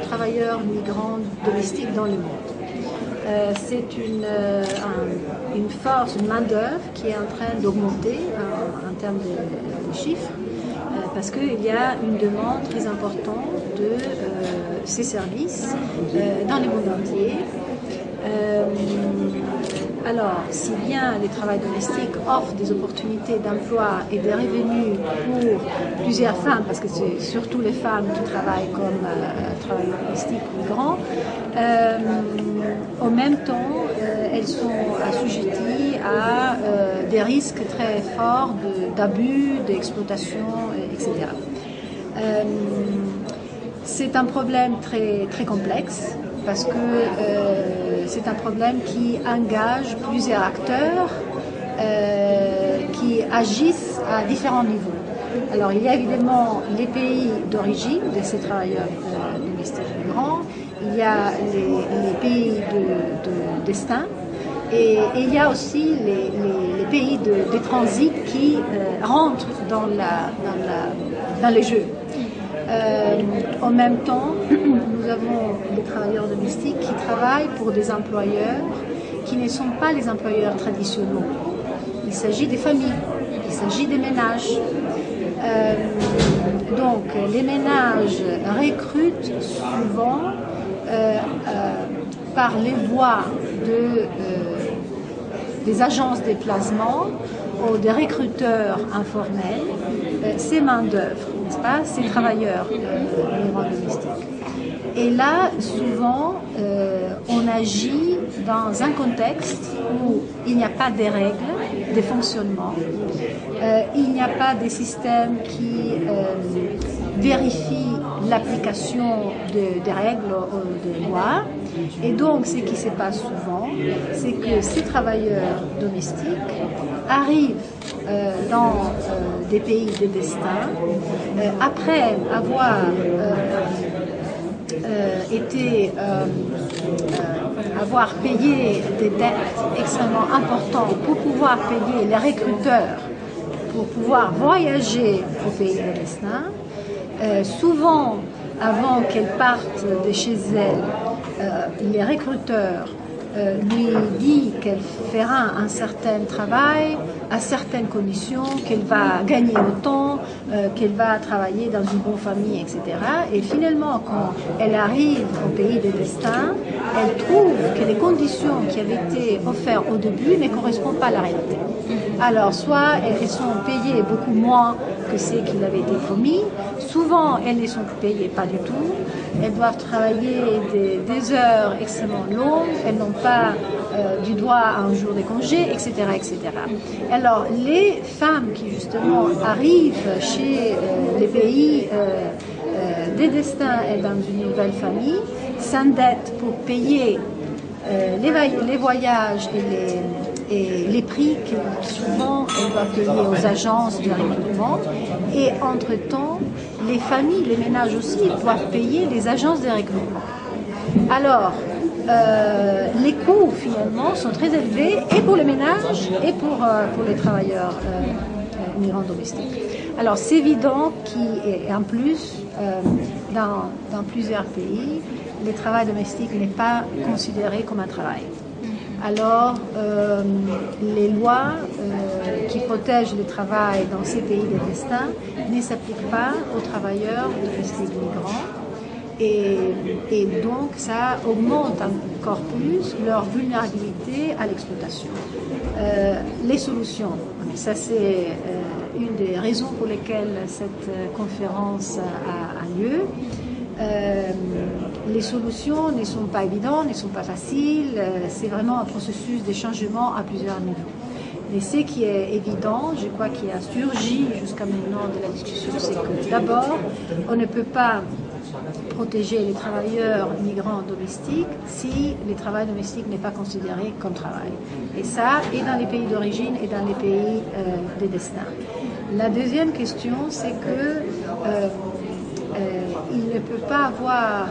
Travailleurs migrants domestiques dans le monde. C'est une force, une main-d'œuvre qui est en train d'augmenter en termes de chiffres, parce qu'il y a une demande très importante de ces services dans le monde entier. Alors, si bien les travailleurs domestiques offrent des opportunités d'emploi et des revenus pour plusieurs femmes, parce que c'est surtout les femmes qui travaillent comme travailleurs domestiques migrants, en même temps, elles sont assujetties à des risques très forts d'abus, d'exploitation, etc. C'est un problème très, très complexe, parce que c'est un problème qui engage plusieurs acteurs qui agissent à différents niveaux. Alors il y a évidemment les pays d'origine de ces travailleurs domestiques migrants, il y a les pays de destin, et il y a aussi les pays de transit qui rentrent dans les jeux. En même temps, nous avons des travailleurs domestiques qui travaillent pour des employeurs qui ne sont pas les employeurs traditionnels. Il s'agit des familles, il s'agit des ménages. Donc, les ménages recrutent souvent par les voies des agences de placement ou des recruteurs informels, ces main-d'œuvre, n'est-ce pas, ces travailleurs migrants domestiques. Et là, souvent, on agit dans un contexte où il n'y a pas de règles de fonctionnement, il n'y a pas de système qui vérifie l'application des règles ou des lois. Et donc, ce qui se passe souvent, c'est que ces travailleurs domestiques arrivent dans des pays de destin, après avoir avoir payé des dettes extrêmement importantes pour pouvoir payer les recruteurs, pour pouvoir voyager au pays de destin. Souvent, avant qu'elles partent de chez elles, les recruteurs lui disent qu'elle fera un certain travail, à certaines conditions, qu'elle va gagner autant, qu'elle va travailler dans une bonne famille, etc. Et finalement, quand elle arrive au pays des destins, elle trouve que les conditions qui avaient été offertes au début ne correspondent pas à la réalité. Alors, soit elles sont payées beaucoup moins que ce qui avait été promis, souvent elles ne sont payées pas du tout, elles doivent travailler des heures extrêmement longues, elles n'ont pas du droit à un jour de congé, etc., etc. Alors, les femmes qui justement arrivent chez les pays des destins et dans une nouvelle famille s'endettent pour payer les voyages et les prix que souvent elles doivent payer aux agences de recrutement, et entre-temps, les familles, les ménages aussi doivent payer les agences de recrutement. Alors, les coûts finalement sont très élevés et pour les ménages et pour les travailleurs migrants domestiques. Alors c'est évident qu'en plus, dans plusieurs pays, le travail domestique n'est pas considéré comme un travail. Alors, les lois qui protègent le travail dans ces pays de destin ne s'appliquent pas aux travailleurs domestiques migrants. Et donc, ça augmente encore plus leur vulnérabilité à l'exploitation. Les solutions, ça c'est une des raisons pour lesquelles cette conférence a lieu. Les solutions ne sont pas évidentes, ne sont pas faciles, c'est vraiment un processus de changement à plusieurs niveaux. Mais ce qui est évident, je crois qu'il a surgi jusqu'à maintenant de la discussion, c'est que d'abord, on ne peut pas protéger les travailleurs migrants domestiques si le travail domestique n'est pas considéré comme travail. Et ça, et dans les pays d'origine et dans les pays de destin. La deuxième question, c'est que il ne peut pas avoir...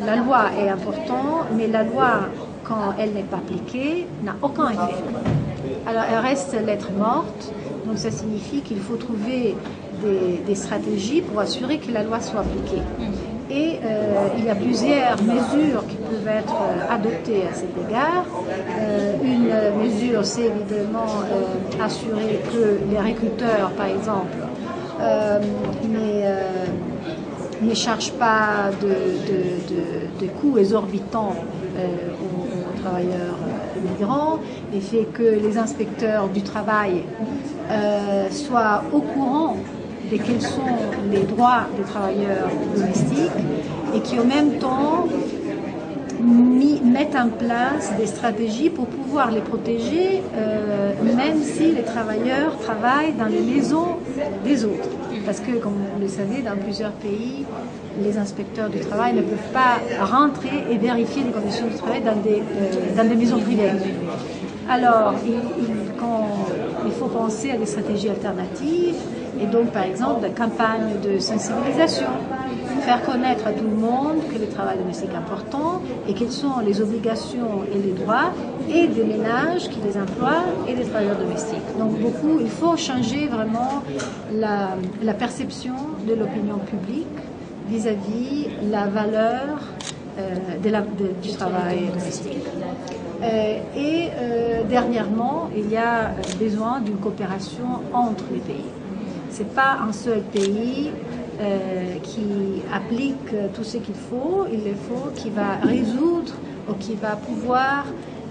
La loi est importante, mais la loi, quand elle n'est pas appliquée, n'a aucun effet. Alors, elle reste lettre morte, donc ça signifie qu'il faut trouver des stratégies pour assurer que la loi soit appliquée. Et il y a plusieurs mesures qui peuvent être adoptées à cet égard. Une mesure, c'est évidemment assurer que les recruteurs, par exemple, ne chargent pas de coûts exorbitants aux travailleurs migrants, et fait que les inspecteurs du travail soient au courant de quels sont les droits des travailleurs domestiques et qui en même temps mettent en place des stratégies pour pouvoir les protéger, même si les travailleurs travaillent dans les maisons des autres. Parce que, comme vous le savez, dans plusieurs pays, les inspecteurs du travail ne peuvent pas rentrer et vérifier les conditions de travail dans des maisons privées. Alors, il faut penser à des stratégies alternatives et donc, par exemple, des campagnes de sensibilisation, faire connaître à tout le monde que le travail domestique est important et quelles sont les obligations et les droits et des ménages qui les emploient et des travailleurs domestiques. Donc, il faut changer vraiment la perception de l'opinion publique vis-à-vis la valeur du travail domestique. Dernièrement, il y a besoin d'une coopération entre les pays. Ce n'est pas un seul pays qui applique tout ce qu'il faut, il le faut qui va résoudre ou qui va pouvoir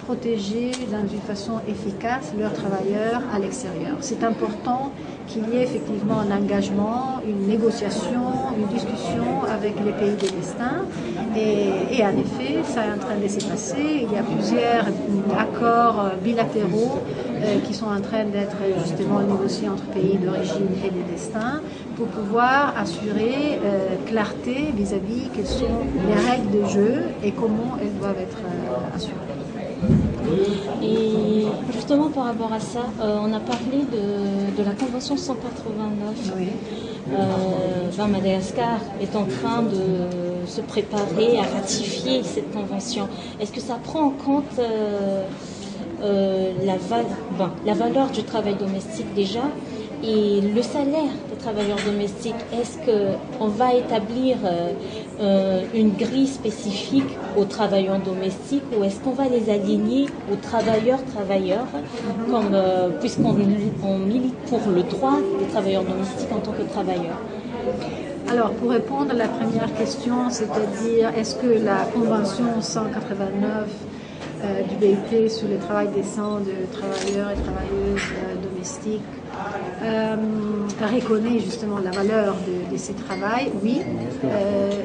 protéger d'une façon efficace leurs travailleurs à l'extérieur. C'est important qu'il y ait effectivement un engagement, une négociation, une discussion avec les pays de destin. Et en effet, ça est en train de se passer. Il y a plusieurs accords bilatéraux qui sont en train d'être justement négociés entre pays d'origine et de destin pour pouvoir assurer clarté vis-à-vis quelles sont les règles de jeu et comment elles doivent être assurées. Et justement par rapport à ça, on a parlé de la Convention 189. Oui. Madagascar est en train de se préparer à ratifier cette convention. Est-ce que ça prend en compte la valeur du travail domestique déjà et le salaire des travailleurs domestiques? Est-ce qu'on va établir une grille spécifique aux travailleurs domestiques ou est-ce qu'on va les aligner aux travailleurs, puisqu'on milite pour le droit des travailleurs domestiques en tant que travailleurs? Alors, pour répondre à la première question, c'est-à-dire est-ce que la Convention 189 du BIT sur le travail décent de travailleurs et travailleuses domestiques reconnaît justement la valeur de ces travails, oui.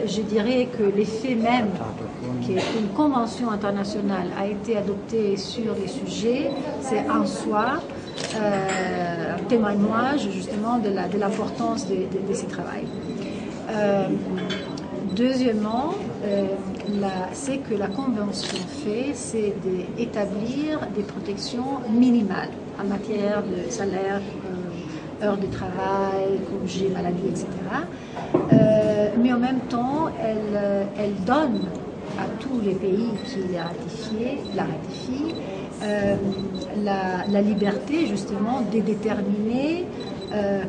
Je dirais que l'effet même qu'une convention internationale a été adoptée sur les sujets, c'est en soi un témoignage justement de l'importance de ces travails. Deuxièmement, ce que la Convention fait, c'est d'établir des protections minimales en matière de salaire, heures de travail, congés, maladies, etc. Mais en même temps, elle donne à tous les pays qui la ratifient la liberté justement de déterminer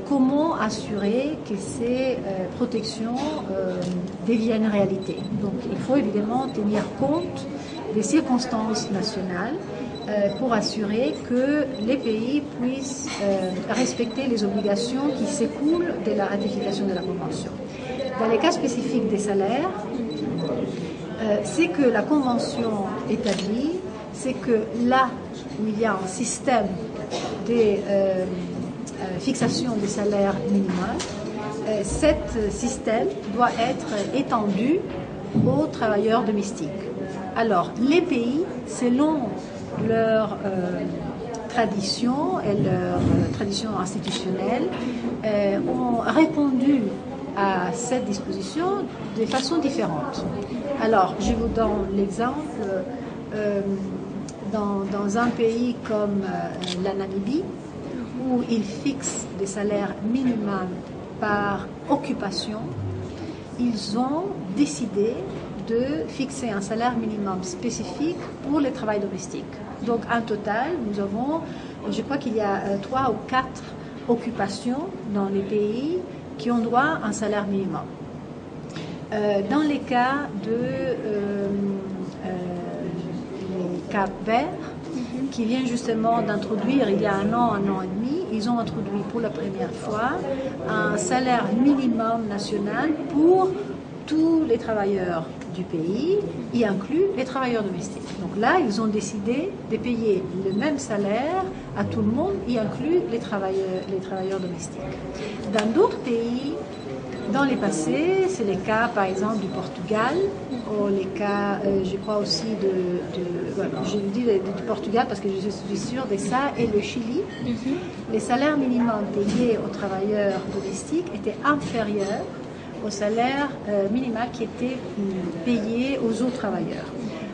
comment assurer que ces protections deviennent réalité. Donc il faut évidemment tenir compte des circonstances nationales pour assurer que les pays puissent respecter les obligations qui s'écoulent de la ratification de la Convention. Dans les cas spécifiques des salaires, c'est que la Convention établit, c'est que là où il y a un système de fixation des salaires minimaux, cet système doit être étendu aux travailleurs domestiques. Alors, les pays, selon leur tradition et leur tradition institutionnelle, ont répondu à cette disposition de façon différente. Alors, je vous donne l'exemple, dans un pays comme la Namibie, où ils fixent des salaires minimums par occupation, ils ont décidé de fixer un salaire minimum spécifique pour les travails domestiques. Donc, en total, nous avons, je crois qu'il y a 3 ou 4 occupations dans les pays qui ont droit à un salaire minimum. Dans les cas Cap-Vert, qui vient justement d'introduire il y a un an et demi, ils ont introduit pour la première fois un salaire minimum national pour tous les travailleurs du pays, y inclus les travailleurs domestiques. Donc là, ils ont décidé de payer le même salaire à tout le monde, y inclus les travailleurs domestiques. Dans d'autres pays, dans les passés, c'est les cas par exemple du Portugal, ou les cas, je crois aussi je dis du Portugal parce que je suis sûre de ça, et le Chili. Les salaires minimums payés aux travailleurs domestiques étaient inférieurs au salaire minimal qui était payé aux autres travailleurs.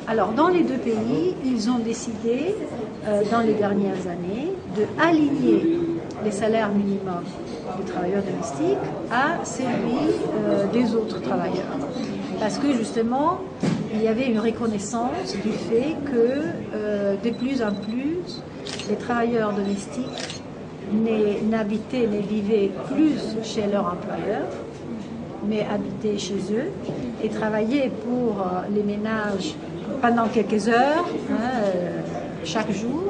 Alors, dans les deux pays, ils ont décidé, dans les dernières années, de aligner les salaires minimums des travailleurs domestiques à celui des autres travailleurs. Parce que, justement, il y avait une reconnaissance du fait que, de plus en plus, les travailleurs domestiques n'habitaient, ne vivaient plus chez leur employeur, mais habitaient chez eux et travaillaient pour les ménages pendant quelques heures, chaque jour.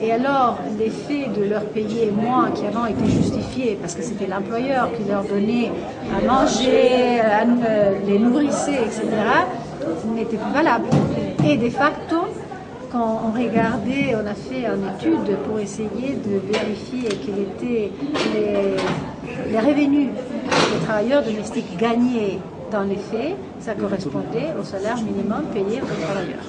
Et alors, l'effet de leur payer moins qui avant était justifié parce que c'était l'employeur qui leur donnait à manger, les nourrissait, etc., n'était plus valable. Et de facto, quand on regardait, on a fait une étude pour essayer de vérifier quels étaient les revenus que les travailleurs domestiques gagnaient dans les faits, ça correspondait au salaire minimum payé aux travailleurs.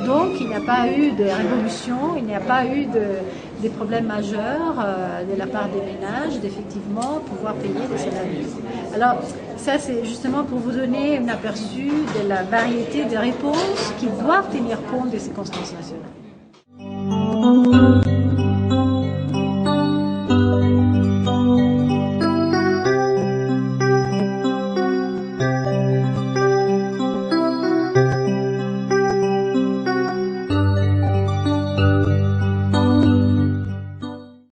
Donc, il n'y a pas eu de révolution, il n'y a pas eu de problèmes majeurs de la part des ménages d'effectivement pouvoir payer des salaires minimums. Alors, ça, c'est justement pour vous donner un aperçu de la variété des réponses qui doivent tenir compte des circonstances nationales.